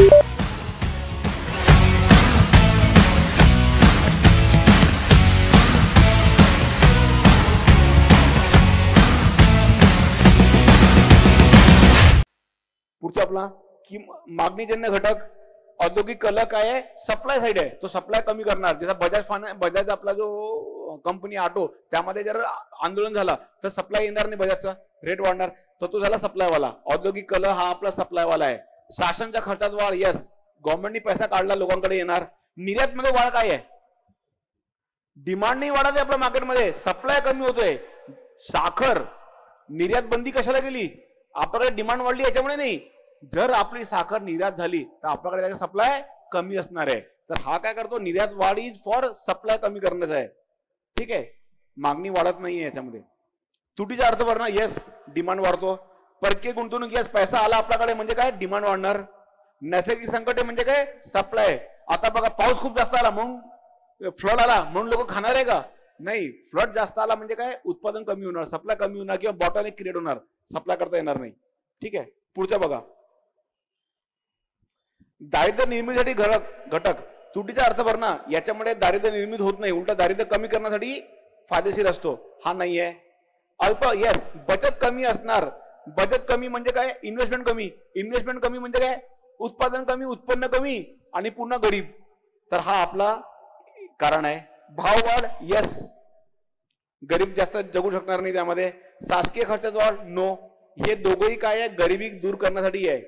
पुढचा आपला की मागणीजन्य घटक औद्योगिक कल काय आहे, सप्लाय साइड आहे, तो सप्लाय कमी करणार. जसा बजाज आपला जो कंपनी ऑटो त्यामध्ये जर आंदोलन झालं तर सप्लाय येणार नाही, बजाजचा रेट वाढणार, तर तो झाला सप्लाय वाला. औद्योगिक कल हा आपला सप्लाय वाला आहे. शासनाच्या खर्चात वाढ, यस गव्हर्नमेंटने पैसा काढला लोकांकडे येणार. निर्यात मध्ये वाढ काय आहे, डिमांड नाही वाढत आहे आपल्या मार्केटमध्ये, सप्लाय कमी होतोय. साखर निर्यात बंदी कशाला गेली, आपल्याकडे डिमांड वाढली याच्यामुळे नाही. जर आपली साखर निर्यात झाली तर आपल्याकडे त्याचा सप्लाय कमी असणार आहे. तर हा काय करतो, निर्यात वाढ इज फॉर सप्लाय कमी करण्याचा आहे. ठीक आहे, मागणी वाढत नाहीये याच्यामध्ये. तुटीचा अर्थ भरणा, येस डिमांड वाढतो. परकीय गुंतवणूक, येस पैसा आला आपल्याकडे म्हणजे काय, डिमांड वाढणार. नैसर्गिक संकटे म्हणजे काय, सप्लाय. आता बघा पाऊस खूप जास्त आला म्हणून फ्लड आला म्हणून लोक खाणार आहे का, नाही. फ्लड जास्त आला म्हणजे काय, उत्पादन कमी होणार, सप्लाय कमी होणार किंवा बॉटलनेक क्रिएट होणार, सप्लाय करता येणार नाही. ठीक आहे, पुढचा बघा दारिद्र्य निर्मितीसाठी घटक. तुटीचा अर्थ भरणा, याच्यामुळे दारिद्र्य निर्मित होत नाही, उलटा दारिद्र्य कमी करण्यासाठी फायदेशीर असतो. हा नाही आहे. अल्प, यस बचत कमी असणार. बचत कमी म्हणजे काय, इन्व्हेस्टमेंट कमी. इन्व्हेस्टमेंट कमी म्हणजे काय, उत्पादन कमी, उत्पन्न कमी आणि पुन्हा गरीब. तर हा आपला कारण आहे. भाव वाढ, यस गरीब जास्त जगू शकणार नाही त्यामध्ये. शासकीय खर्चात वाढ, नो. हे दोघंही काय आहे, गरिबी दूर करण्यासाठी आहे.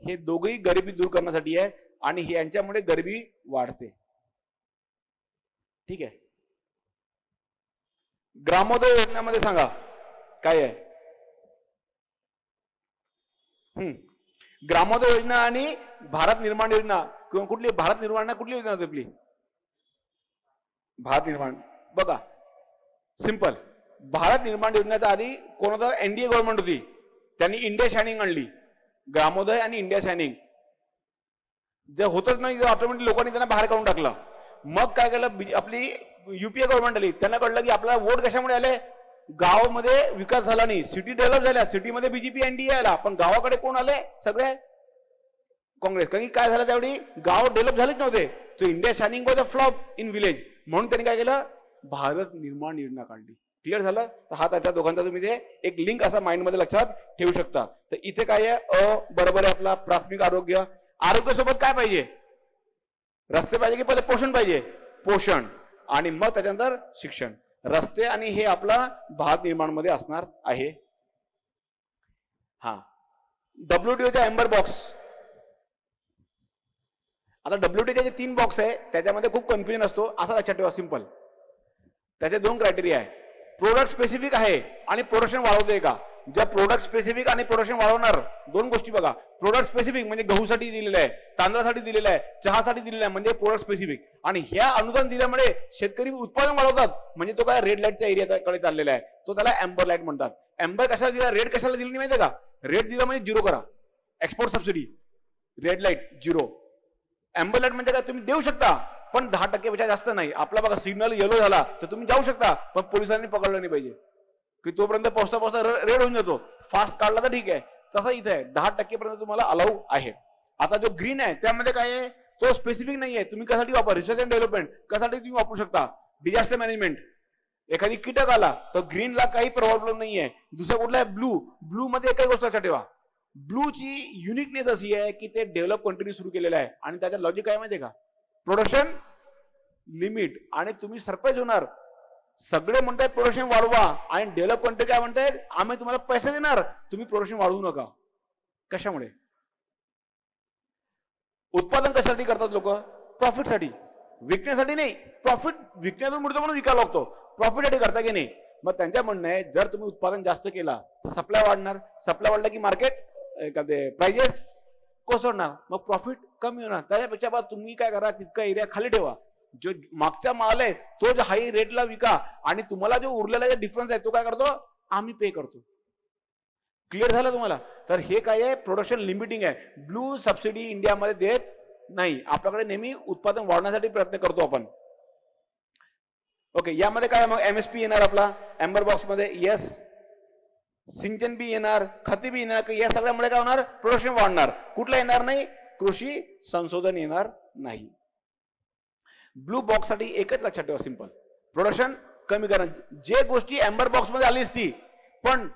हे दोघंही गरिबी दूर करण्यासाठी आहे आणि यांच्यामुळे गरिबी वाढते. ठीक आहे, ग्रामोदय योजनेमध्ये सांगा काय आहे. ग्रामोदय योजना आणि भारत निर्माण योजना, कुठली भारत निर्माण, कुठली योजना होती आपली, भारत निर्माण. बघा सिंपल, भारत निर्माण योजनेच्या आधी कोण होता, एनडीए गव्हर्नमेंट होती, त्यांनी इंडिया शायनिंग आणली. ग्रामोदय आणि इंडिया शायनिंग जे होतच नाही, ऑटोमॅटिक लोकांनी त्यांना बाहेर काढून टाकलं. मग काय केलं, आपली युपीए गव्हर्नमेंट आली, त्यांना कळलं की आपल्याला वोट कशामुळे आले, गावामध्ये विकास झाला नाही, सिटी डेव्हलप झाल्या, सिटीमध्ये बीजेपी एनडीए आला, पण गावाकडे कोण आले, सगळे काँग्रेस. कारण काय झालं त्यावेळी, गाव डेव्हलप झालेच नव्हते. तो India shining was a flop in village, म्हणून त्यांनी काय केलं, भारत निर्माण योजना काढली. क्लिअर झालं. तर हा त्याच्या दोघांचा तुम्ही जे एक लिंक असा माइंड मध्ये लक्षात ठेवू शकता. तर इथे काय आहे, बरोबर आहे आपला प्राथमिक आरोग्य. आरोग्यासोबत काय पाहिजे, रस्ते पाहिजे की पहिले पोषण पाहिजे, पोषण आणि मग त्याच्यानंतर शिक्षण. रस्ते आणि हे आपला भारत निर्माण मध्ये असणार आहे. हा WTOच्या एम्बर बॉक्स. आता WTOचे 3 बॉक्स आहे, त्याच्यामध्ये खूप कन्फ्युजन असतो, असा लक्षात ठेवा सिंपल. त्याचे 2 क्रायटेरिया आहे, प्रोडक्ट स्पेसिफिक आहे आणि प्रोडक्शन वाढवतोय का. जर प्रोडक्ट स्पेसिफिक आणि प्रोडक्शन वाढवणार, 2 गोष्टी बघा. प्रोडक्ट स्पेसिफिक म्हणजे गहूसाठी दिलेलं आहे, तांदळासाठी दिलेलं आहे, चहासाठी दिलेलं आहे, म्हणजे प्रोडक्ट स्पेसिफिक. आणि ह्या अनुदान दिल्यामुळे शेतकरी उत्पादन वाढवतात, म्हणजे तो काय रेड लाईटच्या एरियाकडे चाललेला आहे, तो त्याला एम्बर लाईट म्हणतात. एम्बर कशाला दिला, रेड कशाला दिली नाही माहिती का, रेड दिला म्हणजे झिरो करा, export subsidy, red light zero. Amber light म्हणजे काय, तुम्ही देऊ शकता पण 10% पेक्षा जास्त नाही. आपला बघा सिग्नल येलो झाला तर तुम्ही जाऊ शकता, पण पोलिसांनी पकडलं नाही पाहिजे, की तोपर्यंत पोहोचता पोहोचता रेड होऊन जातो. फास्ट काढला तर ठीक आहे, तसं इथे आहे 10% पर्यंत तुम्हाला अलाउ आहे. आता जो ग्रीन आहे त्यामध्ये काय आहे, तो स्पेसिफिक नाही आहे. तुम्ही कशासाठी वापर, रिसर्च अँड डेव्हलपमेंट कशासाठी तुम्ही वापरू शकता, डिझास्टर मॅनेजमेंट. एखादी कीटक आला तर ग्रीनला काही प्रॉब्लेम नाही आहे. दुसरा कुठला आहे, ब्लू. ब्लू मध्ये एकही गोष्ट लक्षात ठेवा, ब्लूची युनिकनेस अशी आहे की ते डेव्हलप कंटिन्यू सुरू केलेलं आहे आणि त्याच्या लॉजिक काय माहिती आहे का, प्रोडक्शन लिमिट. आणि तुम्ही सरप्राईज होणार, सगळे म्हणतायत प्रोडक्शन वाढवा आणि डेव्हलप कंट्री काय म्हणतायत, आम्ही तुम्हाला पैसे देणार, तुम्ही प्रोडक्शन वाढवू नका. कशामुळे, उत्पादन कशासाठी करतात लोक, प्रॉफिटसाठी, विकण्यासाठी नाही. प्रॉफिट विकण्यातून मिळतो म्हणून विकायला लागतो, प्रॉफिटसाठी करता की नाही. मग त्यांच्या म्हणणं आहे, जर तुम्ही उत्पादन जास्त केला तर सप्लाय वाढणार, सप्लाय वाढला की मार्केट प्राइजेस कोसळणार, मग प्रॉफिट कमी होणार. त्याच्यापेक्षा तुम्ही काय करा, तितका एरिया खाली ठेवा, जो मागचा माल आहे तो जो हाई रेटला विका आणि तुम्हाला जो उरलेला डिफरन्स आहे तो काय करतो, आम्ही पे करतो. क्लिअर झालं तुम्हाला. तर हे काय आहे, प्रोडक्शन लिमिटिंग आहे. ब्लू सबसिडी इंडियामध्ये देत नाही, आपल्याकडे नेहमी उत्पादन वाढवण्यासाठी प्रयत्न करतो आपण. ओके, यामध्ये काय मग MSP येणार आपला एम्बर बॉक्स मध्ये, यस. सिंचन बी येणार, खते बी येणार, या सगळ्यामुळे काय होणार, प्रोडक्शन वाढणार. कुठला येणार नाही, कृषी संशोधन येणार नाही. ब्लू बॉक्स साठी एकच लक्षात ठेवा, सिंपल, प्रोडक्शन कमी करा. जे गोष्टी एम्बर बॉक्स मध्ये आली असती पण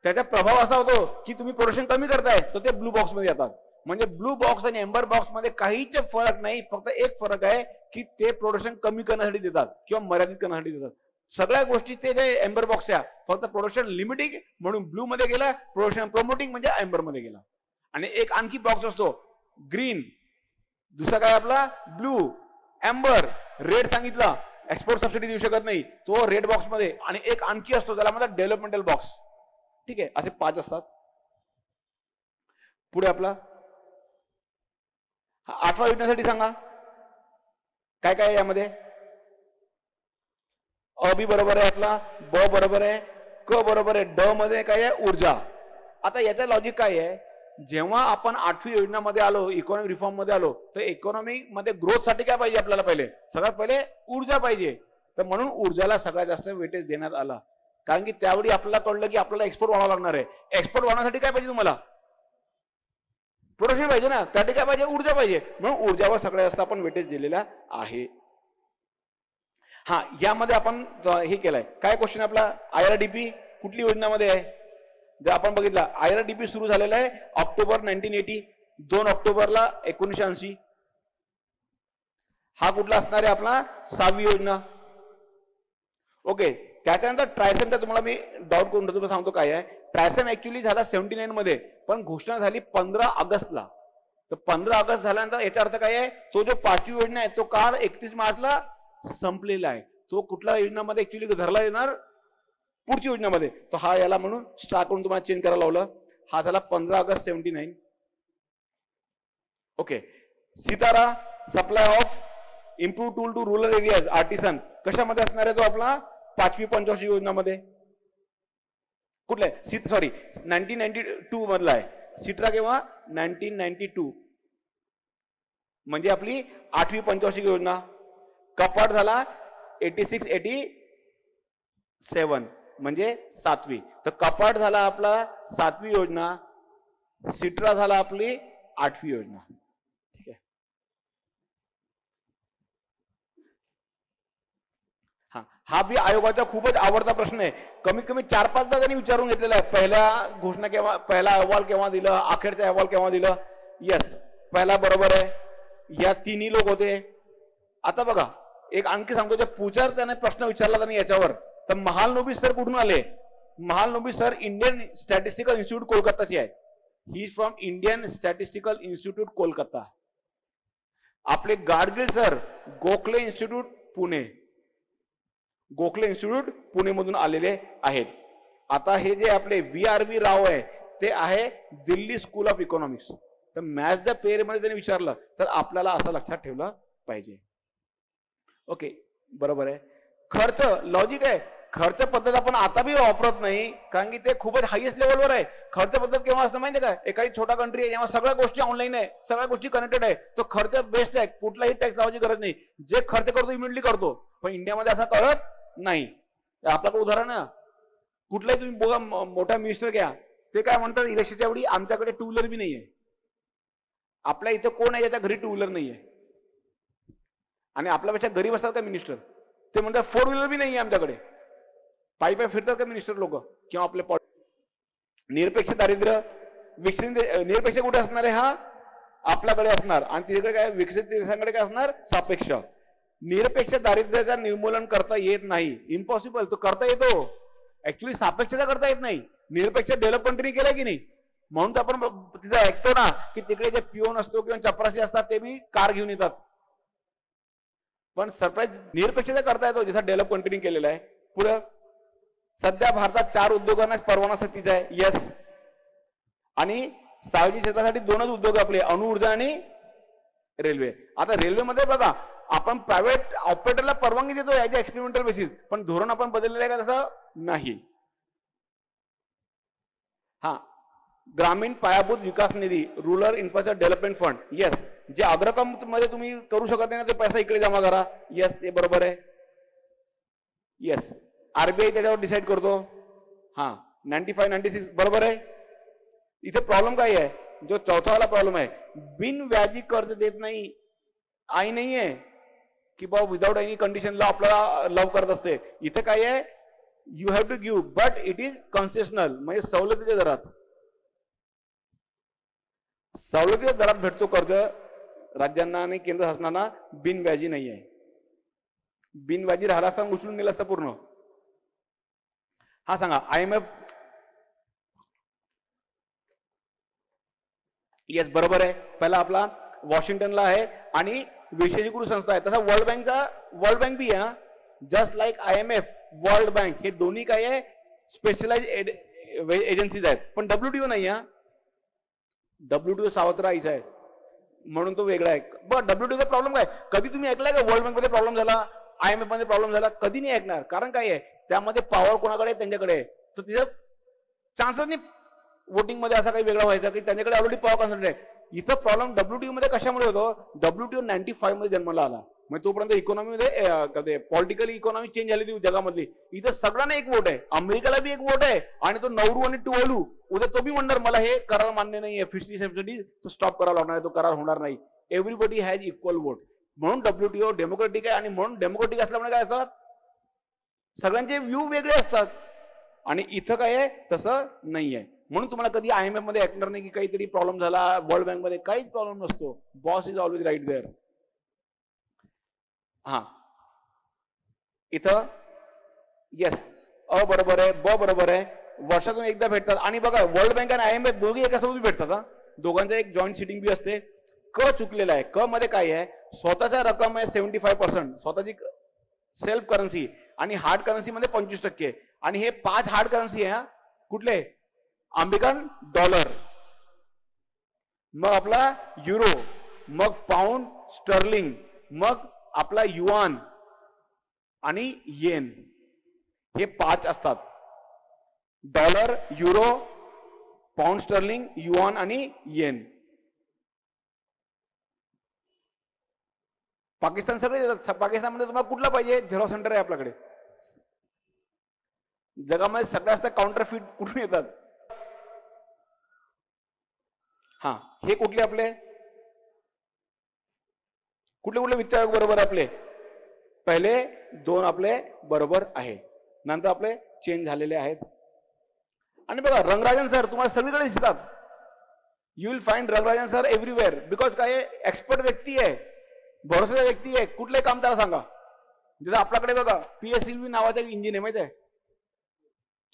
त्याचा प्रभाव असा होतो की तुम्ही प्रोडक्शन कमी करताय, तर ते ब्लू बॉक्स मध्ये येतात. म्हणजे ब्लू बॉक्स आणि एम्बर बॉक्स मध्ये काहीच फरक नाही, फक्त एक फरक आहे की ते प्रोडक्शन कमी करण्यासाठी देतात किंवा मर्यादित करण्यासाठी देतात. सगळ्या गोष्टी ते जे एम्बर बॉक्स आहे, फक्त प्रोडक्शन लिमिटिंग म्हणून ब्लू मध्ये गेला, प्रोडक्शन प्रमोटिंग म्हणजे एम्बर मध्ये गेला. आणि एक आणखी बॉक्स असतो ग्रीन, दुसरा काय आपला ब्लू, एम्बर, रेड सांगितलं एक्सपोर्ट सबसिडी देऊ शकत नाही, तो रेड बॉक्स मध्ये. आणि एक आणखी असतो त्याला म्हणतात डेव्हलपमेंटल बॉक्स. ठीक आहे, असे 5 असतात. पुढे आपला 8व्या योजनेसाठी सांगा काय काय आहे यामध्ये. अ बी बरोबर आहे आपला, ब बरोबर आहे, क बरोबर आहे, ड मध्ये काय आहे ऊर्जा. आता याचं लॉजिक काय आहे, जेव्हा आपण 8वी योजनामध्ये आलो, इकॉनॉमिक रिफॉर्म मध्ये आलो, तर इकॉनॉमिक मध्ये ग्रोथ साठी काय पाहिजे आपल्याला, पहिले सगळ्यात पहिले ऊर्जा पाहिजे. तर म्हणून ऊर्जाला सगळ्यात जास्त वेटेज देण्यात आला, कारण की त्यावेळी आपल्याला कळलं की आपल्याला एक्सपोर्ट वाढवावं लागणार आहे. एक्सपोर्ट वाढवण्यासाठी काय पाहिजे तुम्हाला, प्रोडक्शन पाहिजे ना, त्यासाठी काय पाहिजे ऊर्जा पाहिजे, म्हणून ऊर्जावर सगळ्यात जास्त आपण वेटेज दिलेला आहे. हा, यामध्ये आपण हे केलंय काय क्वेश्चन आपला, IRDP कुठली योजनामध्ये आहे. जर आपण बघितलं IRDP सुरू झालेला आहे ऑक्टोबर 1980, 2 ऑक्टोबरला 1980. हा कुठला असणार आहे आपला 6वी योजना. ओके, त्याच्यानंतर ट्रायसेमचा तुम्हाला मी डाऊट करून तुम्हाला सांगतो काय आहे. ट्रायसेम ऍक्च्युअली झाला 79 मध्ये, पण घोषणा झाली 15 ऑगस्टला. तर 15 ऑगस्ट झाल्यानंतर याचा अर्थ काय आहे, तो जो 5वी योजना आहे तो काळ 31 मार्चला संपलेला आहे. तो कुठल्या योजनामध्ये ऍक्च्युअली धरला येणार, पुढची योजनामध्ये. तो हा याला म्हणून स्टार करून तुम्हाला चेंज करायला लावलं. हा झाला 15 August 79. Okay, SITARA supply of improve tool to rural areas artisan कशामध्ये असणार आहे तो आपला 5वी पंचवार्षिक योजनामध्ये. कुठला आहे, सॉरी 1992 मधला आहे. सिट्रा केव्हा 1992, म्हणजे आपली 8वी पंचवार्षिक योजना. कपाट झाला 86-87 म्हणजे 7वी. तर कपाट झाला आपला 7वी योजना, सिट्रा झाला आपली 8वी योजना. ठीक आहे. हा बी आयोगाचा खूपच आवडता प्रश्न आहे. कमीत कमी 4-5दा त्यांनी विचारून घेतलेला आहे. पहिला घोषणा केव्हा, पहिला अहवाल केव्हा दिलं, अखेरचा अहवाल केव्हा दिलं. यस, पहिला बरोबर आहे, या तिन्ही लोक होते. आता बघा एक आणखी सांगतो, जे पुजार त्याने प्रश्न विचारला त्यांनी याच्यावर, तर महालनोबिस सर कुठून आले. Mahalanobis sir Indian Statistical Institute कोलकाताची आहे. ही from Indian Statistical Institute Kolkata. आपले Gadgil sir Gokhale Institute Pune, Gokhale Institute Pune मधून आलेले आहेत. आता हे जे आपले VRV राव आहे ते आहे दिल्ली स्कूल ऑफ इकॉनॉमिक्स. तर मॅच द पेअर मध्ये त्यांनी विचारलं तर आपल्याला असं लक्षात ठेवलं पाहिजे. ओके, बरोबर आहे. खर्च लॉजिक आहे. खर्च पद्धत आपण आता बी वापरत नाही, कारण की ते खूपच हायएस्ट लेवलवर आहे. खर्च पद्धत केव्हा असतं माहिती आहे का, एखादी छोटा कंट्री आहे जेव्हा सगळ्या गोष्टी ऑनलाईन आहे, सगळ्या गोष्टी कनेक्टेड आहे, तो खर्च बेस्ट आहे, कुठलाही टॅक्स लावायची गरज नाही. जे खर्च करतो इमिडिएटली करतो. पण इंडियामध्ये असं कळत नाही. आपल्याकडे उदाहरण आहे, कुठलाही तुम्ही बघा मोठा मिनिस्टर घ्या, ते काय म्हणतात इलेक्शनच्या वेळी आमच्याकडे 2 व्हीलर बी नाहीये. आपल्या इथं कोण आहे ज्याच्या घरी 2 व्हीलर नाहीये, आणि आपल्यापेक्षा गरीब असतात का मिनिस्टर, ते म्हणतात 4 व्हीलर बी नाहीये आमच्याकडे. पायी पायी फिरतात का मिनिस्टर लोक किंवा आपले निरपेक्ष दारिद्र्य, विकसित निरपेक्ष कुठे असणार आहे, हा आपल्याकडे असणार, आणि तिकडे काय विकसित देशांकडे काय असणार सापेक्ष. निरपेक्ष दारिद्र्याचा निर्मूलन करता येत नाही, इम्पॉसिबल. तो करता येतो, ऍक्च्युली सापेक्षता करता येत नाही. निरपेक्ष डेव्हलप कंट्री केलाय की नाही, म्हणून तर आपण तिथं ऐकतो ना की तिकडे जे पिओन असतो किंवा चपराशी असतात ते बी कार घेऊन येतात. पण सरप्राईज निरपेक्षता करता येतो जसा डेव्हलप कंट्री केलेला आहे. पुढे सध्या भारतात 4 उद्योगांना परवाना सक्तीचा आहे. यस, आणि सार्वजनिक क्षेत्रासाठी 2च उद्योग आपले, अणुऊर्जा आणि रेल्वे. आता रेल्वेमध्ये बघा आपण प्रायव्हेट ऑपरेटरला परवानगी देतो याच्या एक्सपेरिमेंटल बेसिस, पण धोरण आपण बदललेलं आहे का तसं नाही. हा, ग्रामीण पायाभूत विकास निधी, rural infrastructure development fund. Yes, जे अग्रक्रम मध्ये तुम्ही करू शकत नाही ना ते पैसा इकडे जमा करा. यस, ते बरोबर आहे. यस, RBI त्याच्यावर डिसाईड करतो. हा, 95-96 बरोबर आहे. इथे प्रॉब्लेम काय आहे, जो चौथा वाला प्रॉब्लेम आहे, बिनव्याजी कर्ज देत नाही. आई नाहीये की बाबा विदाउट एनी कंडिशनला आपल्याला लव करत असते. इथे काय आहे, you have to give but it is concessional, म्हणजे सवलतीच्या दरात. सवलतीच्या दरात भेटतो कर्ज राज्यांना आणि केंद्र शासनाला, बिनव्याजी नाही आहे. बिनव्याजी राहिला असता उचलून नेलं असतं पूर्ण. हा सांगा, IMF येस बरोबर आहे. पहिला आपला वॉशिंग्टनला आहे आणि विशेषीकृत संस्था आहे. तसा वर्ल्ड बँक भी आहे, just like IMF, world bank, हे दोन्ही काय आहे स्पेशलाइज एजन्सीज आहेत. पण WTO नाही आहे. WTO सावत्र आईच आहे म्हणून तो वेगळा आहे. बरं, WTOचा प्रॉब्लेम काय, कधी तुम्ही ऐकलाय का वर्ल्ड बँक मध्ये प्रॉब्लेम झाला, IMF मध्ये प्रॉब्लेम झाला? कधी नाही ऐकणार. कारण काय आहे, त्यामध्ये पॉवर कोणाकडे आहे, त्यांच्याकडे आहे. तर तिथं चान्सच नाही वोटिंग मध्ये असा काही वेगळा व्हायचा की त्यांच्याकडे ऑलरेडी पॉवर कॉन्सन्ट्रेट आहे. इथं प्रॉब्लेम WTO मध्ये कशामुळे होतो, WTO 95 मध्ये जन्माला आला, म्हणजे तोपर्यंत इकॉनॉमीमध्ये पॉलिटिकली इकॉनॉमी चेंज झाली होती जगामधली. इथं सगळ्यांना एक वोट आहे, अमेरिकेला बी एक वोट आहे, आणि तो नवरू आणि टुवालू उद्या तो बी म्हणणार मला हे करार मान्य नाहीये, फिशरी सबसिडी तो स्टॉप करावा लागणार आहे, तो करार होणार नाही. Everybody has equal vote. म्हणून WTO डेमोक्रेटिक आहे, आणि म्हणून डेमोक्रेटिक असल्यामुळे काय असतात, सगळ्यांचे व्ह्यू वेगळे असतात. आणि इथं काय आहे तसं नाही आहे. म्हणून तुम्हाला कधी IMF मध्ये ऐकणार नाही की काहीतरी प्रॉब्लेम झाला, वर्ल्ड बँक मध्ये काहीच प्रॉब्लेम नसतो. Boss is always right there. हा इथं येस अ बरोबर आहे, ब बरोबर आहे, वर्षातून एकदा भेटतात. आणि बघा वर्ल्ड बँक आणि IMF दोघे एकासोबत भेटतात. हा दोघांचं एक जॉईंट सिटिंग बी असते. क चुकलेला आहे. क मध्ये काय आहे, स्वतःच्या रक्कम आहे 75%, स्वतःची सेल्फ करन्सी, आणि हार्ड करन्सी मध्ये 25%. आणि हे 5 हार्ड करन्सी आहे. कुठले, अमेरिकन डॉलर, मग आपला युरो, मग पाऊंड स्टर्लिंग, मग आपला युआन आणि येन, हे 5 असतात. Dollar, euro, pound sterling, yuan आणि येन. पाकिस्तान सगळे देतात. पाकिस्तानमध्ये तुम्हाला कुठला पाहिजे, झेरो सेंटर आहे आपल्याकडे. जगामध्ये सगळ्यात जास्त काउंटरफिट कुठून येतात. हा हे कुठले आपले कुठले वित्त आयोग बरोबर आपले, पहिले 2 आपले बरोबर आहे, नंतर आपले चेंज झालेले आहेत. आणि बघा रंगराजन सर तुम्हाला सगळीकडे दिसतात. You will find Rangarajan sir everywhere, because काय एक्सपर्ट व्यक्ती आहे, भरोसेचा व्यक्ती आहे. कुठले काम त्याला सांगा. जसं आपल्याकडे बघा PSLV नावाचा एक इंजिन आहे, माहिती आहे,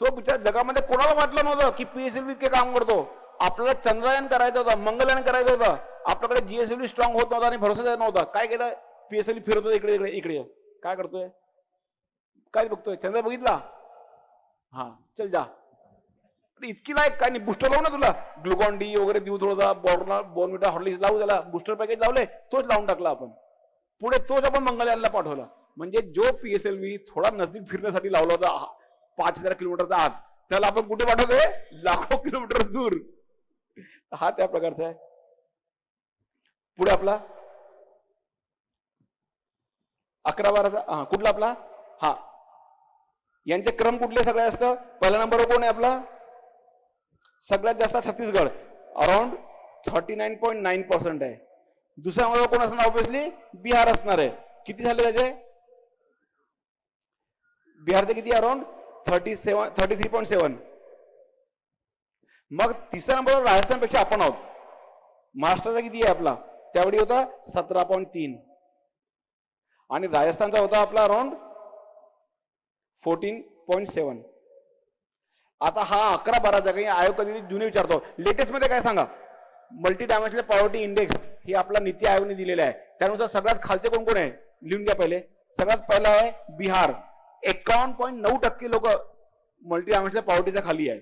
तो बिचार जगामध्ये कोणाला वाटलं नव्हतं की PSLV इतके काम करतो. आपल्याला चंद्रयान करायचं होतं, मंगलयान करायचं होतं, आपल्याकडे GSLV स्ट्रॉंग होत नव्हता आणि भरोसा नव्हता. काय केलं, PSLV फिरत होता इकडे इकडे इकडे. काय करतोय, काय बघतोय, चंद्र बघितला, हा चल जा. इतकी लायक काय नाही, बुस्टर लावू ना तुला, ग्लुकॉन डी वगैरे देऊ, थोडासा बॉर्नविटा हॉर्लिक्स लावू, त्याला बुस्टर पॅकेज लावले, तोच लावून टाकला आपण. पुढे तोच आपण मंगलयानला पाठवला. म्हणजे जो PSLV थोडा नजदीक फिरण्यासाठी लावला होता 5000 किलोमीटरचा आत, त्याला आपण कुठे पाठवतोय, लाखो किलोमीटर दूर. हा त्या प्रकारचा आहे. पुढे आपला 11-12चा हा कुठला आपला, हा यांचे क्रम कुठले सगळे असतं. पहिला नंबर कोण आहे आपला, सगळ्यात जास्त छत्तीसगड, अराउंड 39.9% आहे. दुसऱ्या नंबरवर कोण असणार, ऑब्विसली बिहार असणार आहे. किती झाले त्याचे, बिहारचे किती, अराउंड 33.7. मग तिसऱ्या नंबरवर राजस्थानपेक्षा आपण आहोत. महाराष्ट्राचा किती आहे आपला, त्यावेळी होता 17.3, आणि राजस्थानचा होता आपला अराउंड 14.7. आता हा 11-12चा काही आयोग कधी जुने विचारतो. लेटेस्ट मध्ये काय सांगा, मल्टी डायमेन्शनल पॉवर्टी इंडेक्स ही आपला नीती आयोगाने दिलेला आहे. त्यानुसार सगळ्यात खालचे कोण कोण आहे, लिहून घ्या पहिले. सगळ्यात पहिला आहे बिहार, 51.9% लोक मल्टी डायमेन्शनल पॉवर्टीच्या खाली आहे.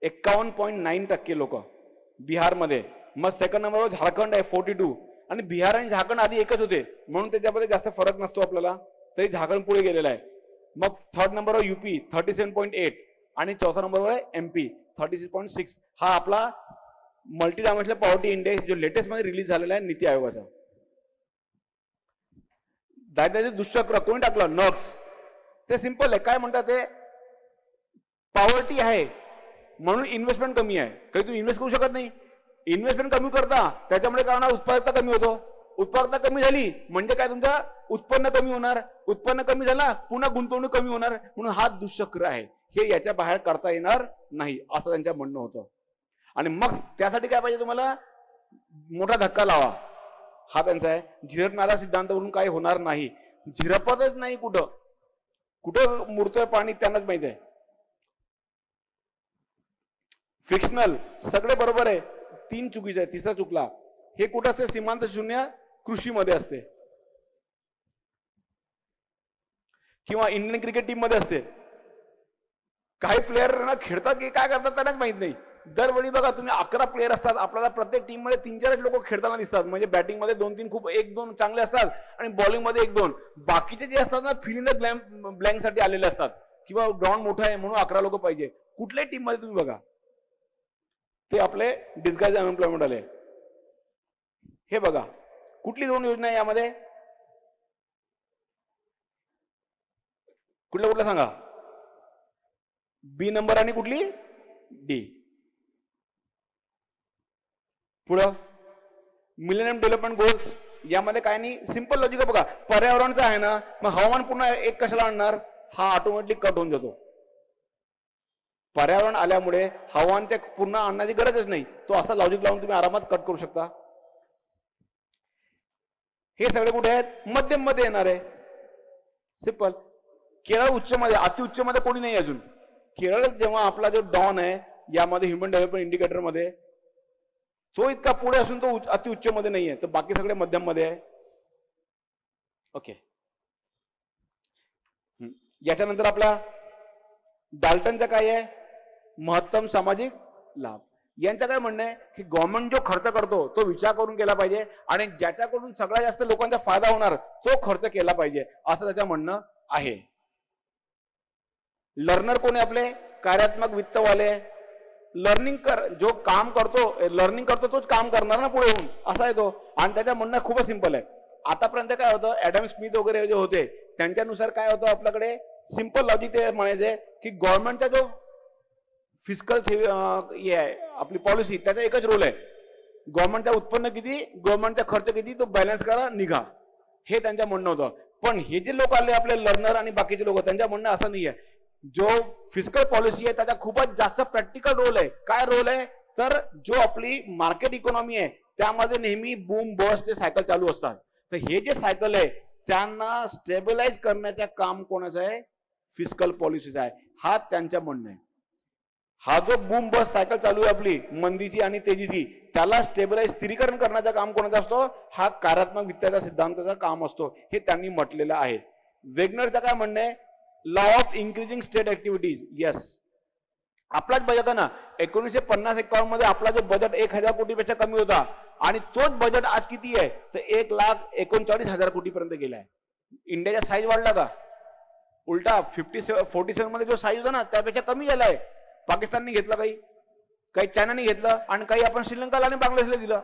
51.9% लोक बिहारमध्ये. मग सेकंड नंबरवर झारखंड आहे 42, आणि बिहार आणि झारखंड आधी एकच होते म्हणून त्याच्यामध्ये जास्त फरक नसतो आपल्याला, तरी झारखंड पुढे गेलेला आहे. मग थर्ड नंबरवर UP 37.8, आणि चौथा नंबरवर आहे MP 36.6. हा आपला मल्टी डायमेन्शनल पॉवर्टी इंडेक्स जो लेटेस्ट मध्ये रिलीज झालेला आहे नीती आयोगाचा. दारिद्र्याचे दुष्चक्र कोणी टाकलं, नक्स. ते सिंपल आहे, काय म्हणतात ते, पॉवर्टी आहे म्हणून इन्व्हेस्टमेंट कमी आहे. काही तुम्ही इन्व्हेस्ट करू शकत नाही. इन्व्हेस्टमेंट कमी करता त्याच्यामुळे काय होणार, उत्पादकता कमी होतो. उत्पादकता कमी झाली म्हणजे काय, तुमचं उत्पन्न कमी होणार. उत्पन्न कमी झाला पुन्हा गुंतवणूक कमी होणार. म्हणून हा दुष्चक्र आहे, हे याच्या बाहेर काढता येणार नाही असं त्यांच्या म्हणणं होतं. आणि मग त्यासाठी काय पाहिजे, तुम्हाला मोठा धक्का लावा. हा त्यांचा आहे. झिरपणारा सिद्धांतावरून काही होणार नाही. झिरपतच नाही, कुठं कुठं मुरतोय पाणी त्यांनाच माहिती आहे. फिक्शनल सगळे बरोबर आहे, 3 चुकीचे आहे, 3रा चुकला. हे कुठं असते, सीमांत शून्य कृषीमध्ये असते किंवा इंडियन क्रिकेट टीम मध्ये असते. काही प्लेयर ना खेळतात की काय करतात त्यांनाच माहित नाही. दरवेळी बघा तुम्ही 11 प्लेयर असतात, आपल्याला प्रत्येक टीम मध्ये 3-4 लोक खेळताना दिसतात. म्हणजे बॅटिंग मध्ये 2-3 खूप 1-2 चांगले असतात आणि बॉलिंग मध्ये 1-2. बाकीचे जे असतात ना फिल इन द ब्लँक साठी आलेले असतात, किंवा ग्राउंड मोठा आहे म्हणून 11 लोक पाहिजे. कुठल्याही टीम मध्ये तुम्ही बघा, ते आपले डिस्गाइज अनएम्प्लॉयमेंट आले. हे बघा कुठली 2 योजना आहे यामध्ये, कुठल्या सांगा. बी नंबर आणि कुठली, डी. पुढं मिलेनियम डेव्हलपमेंट गोल्स, यामध्ये काय नाही, सिंपल लॉजिक बघा. पर्यावरणचं आहे ना, मग हवामान पुन्हा एक कशाला आणणार, हा ऑटोमॅटिक कट होऊन जातो. पर्यावरण आल्यामुळे हवामानच्या पुन्हा आणण्याची गरजच नाही. तो असा लॉजिक लावून तुम्ही आरामात कट करू शकता. हे सगळे कुठे आहेत, मध्यम मध्ये येणार आहे. सिंपल. केरळ उच्च मध्ये, अति उच्च मध्ये कोणी नाही अजून. केरळ जेव्हा आपला जो डॉन आहे यामध्ये ह्युमन डेव्हलपमेंट इंडिकेटर मध्ये, तो इतका पुढे असून तो अति उच्च मध्ये नाहीये, तर बाकी सगळे मध्यम मध्ये आहे. ओके. याच्यानंतर आपला डाल्टनचा काय आहे, महत्तम सामाजिक लाभ. यांचं काय म्हणणं आहे की गव्हर्नमेंट जो खर्च करतो तो विचार करून केला पाहिजे आणि ज्याच्याकडून सगळ्यात जास्त लोकांचा फायदा होणार तो खर्च केला पाहिजे, असं त्याचं म्हणणं आहे. लर्नर कोण आहे आपले, कार्यात्मक वित्तवाले. जो काम करतो, लर्निंग करतो तोच काम करणार ना पुढे होऊन, असा आहे तो. आणि त्याचं म्हणणं खूपच सिंपल आहे. आतापर्यंत काय होतं, ऍडम स्मिथ वगैरे जे होते त्यांच्यानुसार काय होतं, आपल्याकडे सिंपल लॉजिक ते म्हणायचे की गव्हर्नमेंटचा जो फिस्कल हे आहे आपली पॉलिसी, त्याचा एकच रोल आहे, गव्हर्नमेंटचा उत्पन्न किती, गव्हर्नमेंटचा खर्च किती, तो बॅलन्स करा, निघा. हे त्यांचं म्हणणं होतं. पण हे जे लोक आले आपले लर्नर आणि बाकीचे लोक, त्यांच्या म्हणणं असं नाहीये. जो फिस्कल पॉलिसी आहे त्याचा खूपच जास्त प्रॅक्टिकल रोल आहे. काय रोल आहे, तर जो आपली मार्केट इकॉनॉमी आहे त्यामध्ये नेहमी बूम बस्ट सायकल चालू असतात. तर हे जे सायकल आहे त्यांना स्टेबलाइज करण्याचं काम कोणाचं आहे, फिस्कल पॉलिसीचा आहे. हा त्यांचं म्हणणं आहे. हा जो बूम बस्ट सायकल चालू आहे आपली मंदीची आणि तेजीची, त्याला स्टेबलाइज स्थिरीकरण करण्याचं काम कोणाचा असतो, हा कार्यात्मक वित्ताच्या सिद्धांताचा काम असतो. हे त्यांनी म्हटलेलं आहे. वेगनरचं काय म्हणणं आहे, law of increasing state activities. Yes, आपलाच बजेट आहे ना, 1950-51 मध्ये आपला जो बजेट 1000 कोटीपेक्षा कमी होता आणि तोच बजेट आज किती आहे, तर 1,39,000 कोटीपर्यंत गेलाय. इंडियाचा साईज वाढला का, उलटा 47 मध्ये जो साईज होता ना त्यापेक्षा कमी झालाय. पाकिस्तानने घेतलं, काही चायनाने घेतलं आणि काही आपण श्रीलंकाला आणि बांगलादेशला दिलं.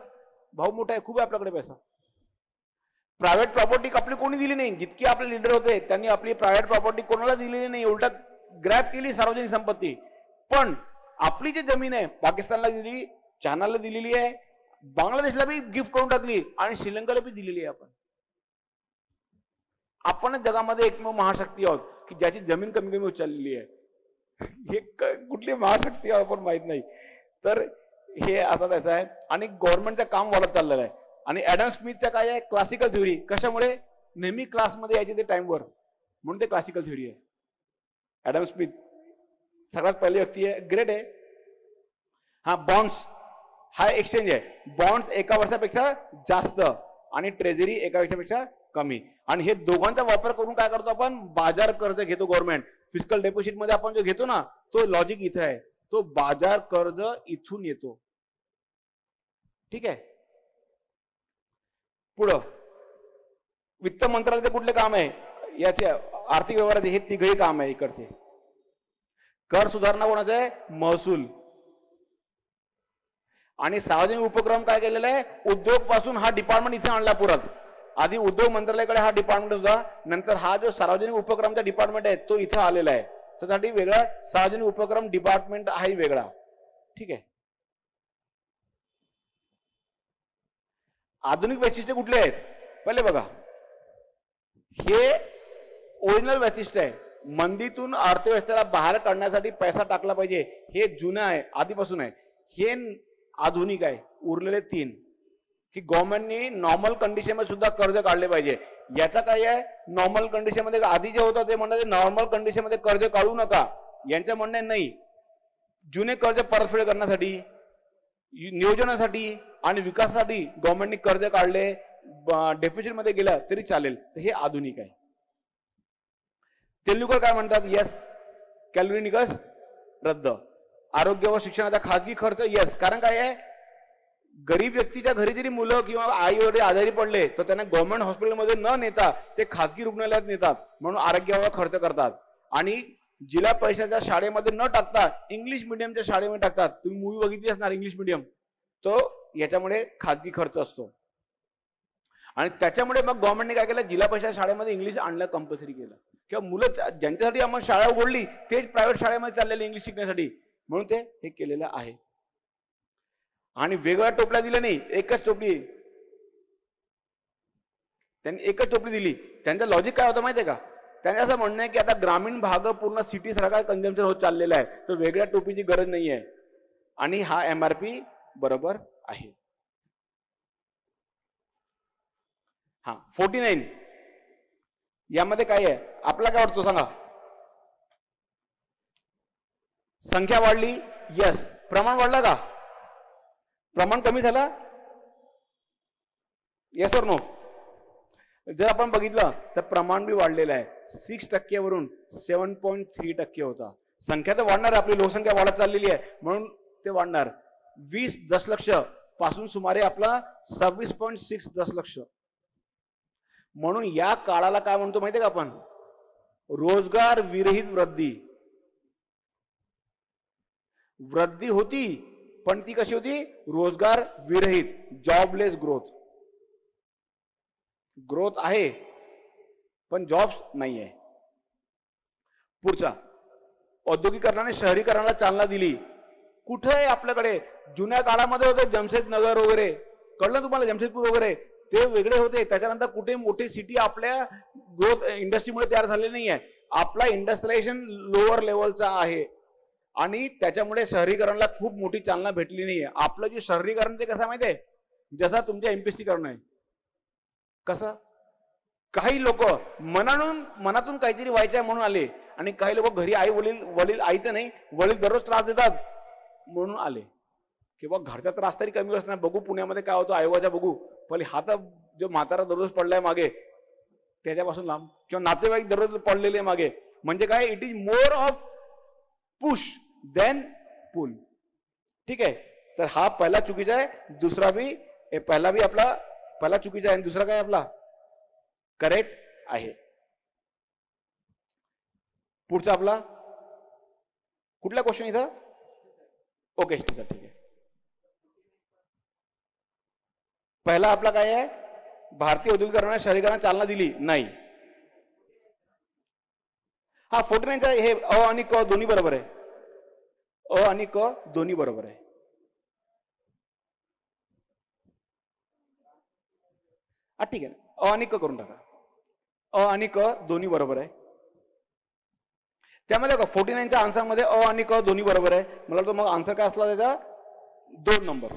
भाऊ मोठा आहे, खूप आहे आपल्याकडे पैसा. प्रायव्हेट प्रॉपर्टी आपली कोणी दिली नाही. जितके आपले लीडर होते त्यांनी आपली प्रायव्हेट प्रॉपर्टी कोणाला दिलेली नाही, उलटा ग्रॅब केली सार्वजनिक संपत्ती. पण आपली जी जमीन आहे पाकिस्तानला दिली, चायनाला दिलेली आहे, बांगलादेशला बी गिफ्ट करून टाकली आणि श्रीलंकाला बी दिलेली आहे. आपणच जगामध्ये एकमेव महाशक्ती आहोत की ज्याची जमीन कमी कमी उचललेली आहे. हे कुठली महाशक्ती आहे आपण माहित नाही. तर हे आता त्याचं आहे. आणि गव्हर्नमेंटचं काम वाढत चाललेलं आहे. आणि ऍडम स्मिथचं काय आहे, क्लासिकल थ्योरी. कशामुळे, नेहमी क्लासमध्ये यायचे ते टाइमवर, म्हणून ते क्लासिकल थ्योरी आहे. ऍडम स्मिथ सगळ्यात पहिली व्यक्ती आहे, ग्रेट आहे. हा बॉन्ड्स हा एक्सचेंज आहे. बॉन्ड्स 1 वर्षापेक्षा जास्त आणि ट्रेझरी 1 वर्षापेक्षा कमी. आणि हे दोघांचा वापर करून काय करतो आपण, बाजार कर्ज घेतो गव्हर्नमेंट. फिस्कल डेपोजिट मध्ये आपण जो घेतो ना, तो लॉजिक इथे आहे. तो बाजार कर्ज इथून येतो. ठीक आहे. पुढं वित्त मंत्रालयाचे कुठले काम आहे, याचे आर्थिक व्यवहाराचे हे तिघही काम आहे इकडचे. कर सुधारणा कोणाचं आहे, महसूल. आणि सार्वजनिक उपक्रम काय केलेला आहे, उद्योग पासून हा डिपार्टमेंट इथे आणला पुरात. आधी उद्योग मंत्रालयाकडे हा डिपार्टमेंट होता, नंतर हा जो सार्वजनिक उपक्रमचा डिपार्टमेंट आहे तो इथं आलेला आहे. त्यासाठी वेगळा सार्वजनिक उपक्रम डिपार्टमेंट आहे वेगळा. ठीक आहे. आधुनिक वैशिष्ट्य कुठले आहेत पहिले बघा. हे ओरिजिनल वैशिष्ट्य आहे. मंदीतून अर्थव्यवस्थेला बाहेर काढण्यासाठी पैसा टाकला पाहिजे, हे जुनं आहे, आधीपासून आहे. हे आधुनिक आहे. उरलेले तीन की गव्हर्नमेंटनी नॉर्मल कंडिशन मध्ये सुद्धा कर्ज काढले पाहिजे. याचा काय आहे, नॉर्मल कंडिशन मध्ये आधी जे होतं ते म्हणतात नॉर्मल कंडिशन मध्ये कर्ज काढू नका. यांचं म्हणणे नाही, जुने कर्ज परतफेड करण्यासाठी, नियोजनासाठी आणि विकासासाठी गव्हर्नमेंटनी कर्ज काढले, डेफिसिट मध्ये गेला तरी चालेल. तर हे आधुनिक आहे. तेंडुलकर काय म्हणतात, यस कॅलोरी निकष रद्द. आरोग्य व शिक्षणाचा खाजगी खर्च यस. कारण काय आहे, गरीब व्यक्तीच्या घरी जरी मुलं किंवा आई वडील आजारी पडले तर त्यांना गव्हर्नमेंट हॉस्पिटलमध्ये न नेता ते खाजगी रुग्णालयात नेतात, म्हणून आरोग्यावर खर्च करतात. आणि जिल्हा परिषदेच्या शाळेमध्ये न टाकता इंग्लिश मिडियमच्या शाळेमध्ये टाकतात. तुम्ही मूवी बघितली असणार इंग्लिश मिडियम, तो याच्यामुळे खाजगी खर्च असतो. आणि त्याच्यामुळे मग गव्हर्नमेंटने काय केलं, जिल्हा परिषद शाळेमध्ये इंग्लिश आणलं, कंपल्सरी केलं. किंवा मुलं ज्यांच्यासाठी आपण शाळा उघडली तेच प्रायव्हेट शाळेमध्ये चाललेले इंग्लिश शिकण्यासाठी, म्हणून ते हे केलेलं आहे. आणि वेगळ्या टोपल्या दिल्या नाही, एकच टोपली, त्यांनी एकच टोपली दिली. त्यांचं लॉजिक काय होतं माहितीये का, त्यांनी असं म्हणणं आहे की आता ग्रामीण भाग पूर्ण सिटी सारखा कंझम्पशन होत चाललेला आहे, तर वेगळ्या टोपीची गरज नाही आहे. आणि हा MRP बरोबर आहे. हा 49 यामध्ये काय आहे, आपला काय वाटतो सांगा. संख्या वाढली, यस. प्रमाण वाढलं का, प्रमाण कमी झालं, येस और नो. जर आपण बघितलं तर प्रमाण बी वाढलेलं आहे. 6% वरून 7.3% होता. संख्या तर वाढणार, आपली लोकसंख्या वाढत चाललेली आहे म्हणून ते वाढणार. 20 दशलक्ष पासून सुमारे आपला 26.6 दशलक्ष. म्हणून या काळाला काय म्हणतो माहितीये का आपण, रोजगार विरहित वृद्धी. वृद्धी होती पण ती कशी होती, रोजगार विरहित, जॉबलेस ग्रोथ. ग्रोथ आहे पण जॉब्स नाही आहे. पुढचा, औद्योगिकरणाने शहरीकरणाला चालना दिली. कुठे आहे आपल्याकडे, जुन्या काळामध्ये होते जमशेद नगर वगैरे, कळलं तुम्हाला, जमशेदपूर वगैरे ते वेगळे होते. त्याच्यानंतर कुठे मोठी सिटी आपल्या ग्रोथ इंडस्ट्रीमुळे तयार झालेली नाही आहे. आपला इंडस्ट्रियलायझेशन लोअर लेवलचा आहे आणि त्याच्यामुळे शहरीकरणाला खूप मोठी चालना भेटली नाहीये. आपलं जे शहरीकरण ते कसं माहितीये, जसा तुमच्या MPSC करणं आहे. कसं, काही लोक मनातून काहीतरी व्हायचं आहे म्हणून आले, आणि काही लोक घरी आई वडील आई तर नाही, वडील दररोज त्रास देतात म्हणून आले. किंवा घरचा त्रास तरी कमी असणार, बघू पुण्यामध्ये काय होतं आयोगाच्या बघू. पण हा तर जो म्हातारा दररोज पडलाय मागे त्याच्यापासून लांब, किंवा नातेवाईक दररोज पडलेले मागे. म्हणजे काय, it is more of push than pull. ठीक आहे. तर हा पहिला चुकीचा आहे. दुसरा बी पहिला चुकीचा आहे आणि दुसरा काय आपला करेक्ट आहे. पुढचा आपला कुठला क्वेश्चन इथं, ओके ठीक आहे. पहिला आपला काय आहे, भारतीय औद्योगिकरणाने शहरीकरणाला चालना दिली नाही. हा 49चा हे अ आणि क दोन्ही बरोबर आहे. अ आणि क दोन्ही बरोबर आहे. ठीक आहे, अ आणि क करून टाका. अ आणि क दोन्ही बरोबर आहे. त्यामध्ये 49च्या आन्सर मध्ये अ आणि क दोन्ही बरोबर आहे. मला वाटतं मग आन्सर काय असला त्याचा 2 नंबर.